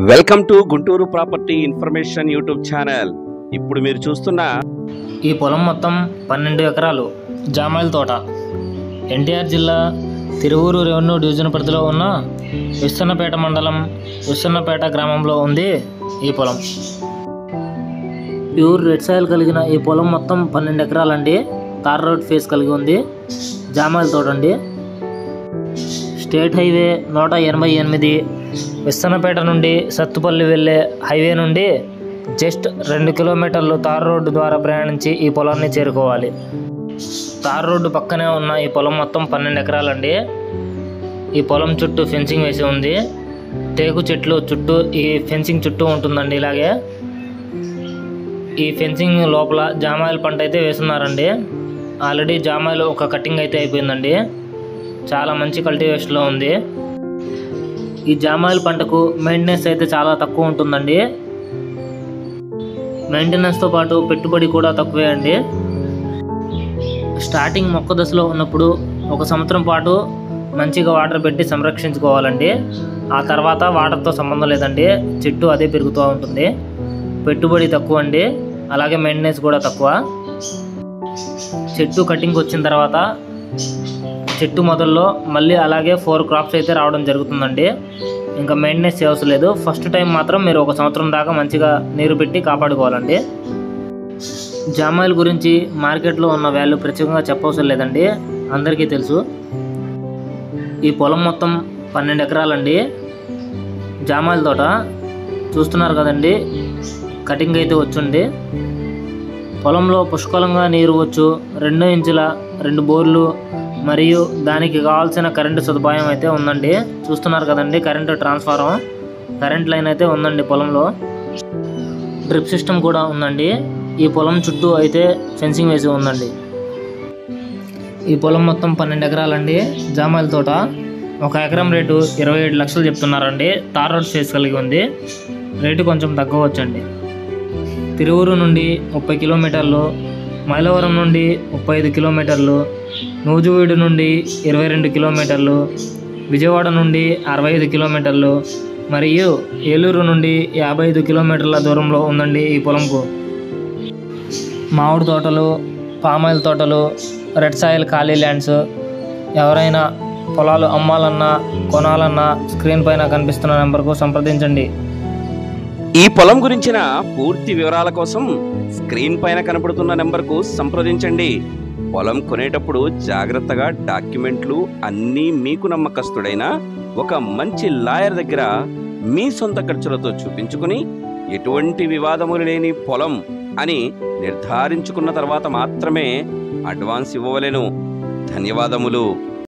Welcome to Guntur property information YouTube channel. ఇప్పుడు మీరు చూస్తున్న ఈ పొలం మొత్తం 12 ఎకరాలు జామాయిల తోట. ఎన్టీఆర్ జిల్లా తిరువూరు రెవెన్యూ డివిజన్ పరిధిలో ఉన్న విస్తన్నపేట మండలం విస్తన్నపేట గ్రామంలో ఉంది ఈ పొలం. ప్యూర్ రెడ్ సాయిల్ కలిగిన ఈ పొలం మొత్తం 12 ఎకరాలండి. తార్ రోడ్ ఫేస్ కలిగి ఉంది. జామాయిల తోట అండి. స్టేట్ హైవే 188 విస్తన్నపేట నుండి సత్తుపల్లి వెళ్ళే హైవే నుండి జస్ట్ 2 కిలోమీటర్లు తార్ రోడ్డు ద్వారా ప్రయాణించి ఈ పొలాన్ని చేరుకోవాలి. తార్ రోడ్డు పక్కనే ఉన్న ఈ పొలం మొత్తం 12 ఎకరాలండి. ఈ పొలం చుట్టూ ఫెన్సింగ్ వేసి ఉంది. టేకు చెట్లు చుట్టూ ఈ ఫెన్సింగ్ చుట్టూ ఉంటుందండి. ఇలాగే ఈ ఫెన్సింగ్ లోపల జామాయిల పంట అయితే వేస్తున్నారండి. ఆల్రెడీ జామాయిలు ఒక కటింగ్ అయితే అయిపోయిందండి. చాలా మంచి కల్టివేషన్లో ఉంది. ఈ జామాయిల పంటకు మెయింటెనెన్స్ అయితే చాలా తక్కువ ఉంటుందండి. మెయింటెనెన్స్తో పాటు పెట్టుబడి కూడా తక్కువే అండి. స్టార్టింగ్ మొక్క దశలో ఉన్నప్పుడు 1 సంవత్సరం పాటు మంచిగా వాటర్ పెట్టి సంరక్షించుకోవాలండి. ఆ తర్వాత వాటర్తో సంబంధం లేదండి, చెట్టు అదే పెరుగుతూ ఉంటుంది. పెట్టుబడి తక్కువ అండి, అలాగే మెయింటెనెన్స్ కూడా తక్కువ. చెట్టు కటింగ్ వచ్చిన తర్వాత చెట్టు మొదల్లో మళ్ళీ అలాగే 4 క్రాప్స్ అయితే రావడం జరుగుతుందండి. ఇంకా మెయింటెనెన్స్ అవసరం లేదు. ఫస్ట్ టైం మాత్రం మీరు 1 సంవత్సరం దాకా మంచిగా నీరు పెట్టి కాపాడుకోవాలండి. జామాయిల గురించి మార్కెట్లో ఉన్న వాల్యూ ప్రత్యేకంగా చెప్పవసరం లేదండి, అందరికీ తెలుసు. ఈ పొలం మొత్తం 12 ఎకరాలండి. జామాయిల తోట చూస్తున్నారు కదండి, కటింగ్ అయితే వచ్చుంది. పొలంలో పుష్కలంగా నీరు వచ్చు. 2 ఇంచుల 2 బోర్లు మరియు దానికి కావాల్సిన కరెంటు సదుపాయం అయితే ఉందండి. చూస్తున్నారు కదండి, కరెంటు ట్రాన్స్ఫారం, కరెంట్ లైన్ అయితే ఉందండి పొలంలో. డ్రిప్ సిస్టమ్ కూడా ఉందండి. ఈ పొలం చుట్టూ అయితే ఫెన్సింగ్ వేసి ఉందండి. ఈ పొలం మొత్తం 12 ఎకరాలండి. జామాయిల తోట 1 ఎకరం రేటు 27 లక్షలు చెప్తున్నారండి. తార్ రోడ్ ఫేస్ కలిగి ఉంది. రేటు కొంచెం తగ్గవచ్చండి. తిరువూరు నుండి 30 కిలోమీటర్లు, మైలవరం నుండి 35 కిలోమీటర్లు, నూజివీడు నుండి 22 కిలోమీటర్లు, విజయవాడ నుండి 65 కిలోమీటర్లు మరియు ఏలూరు నుండి 55 కిలోమీటర్ల దూరంలో ఉందండి ఈ పొలంకు. మామిడి తోటలు, పామాయిల్ తోటలు, రెడ్ సాయిల్ ఖాళీ ల్యాండ్స్, ఎవరైనా పొలాలు అమ్మాలన్నా కొనాలన్నా స్క్రీన్ పైన కనిపిస్తున్న నెంబర్కు సంప్రదించండి. ఈ పొలం గురించిన పూర్తి వివరాల కోసం స్క్రీన్ పైన కనపడుతున్న నెంబర్కు సంప్రదించండి. పొలం కొనేటప్పుడు జాగ్రత్తగా డాక్యుమెంట్లు అన్నీ మీకు నమ్మకస్తుడైన ఒక మంచి లాయర్ దగ్గర మీ సొంత ఖర్చులతో చూపించుకుని ఎటువంటి వివాదములు లేని పొలం అని నిర్ధారించుకున్న తర్వాత మాత్రమే అడ్వాన్స్ ఇవ్వవలెను. ధన్యవాదములు.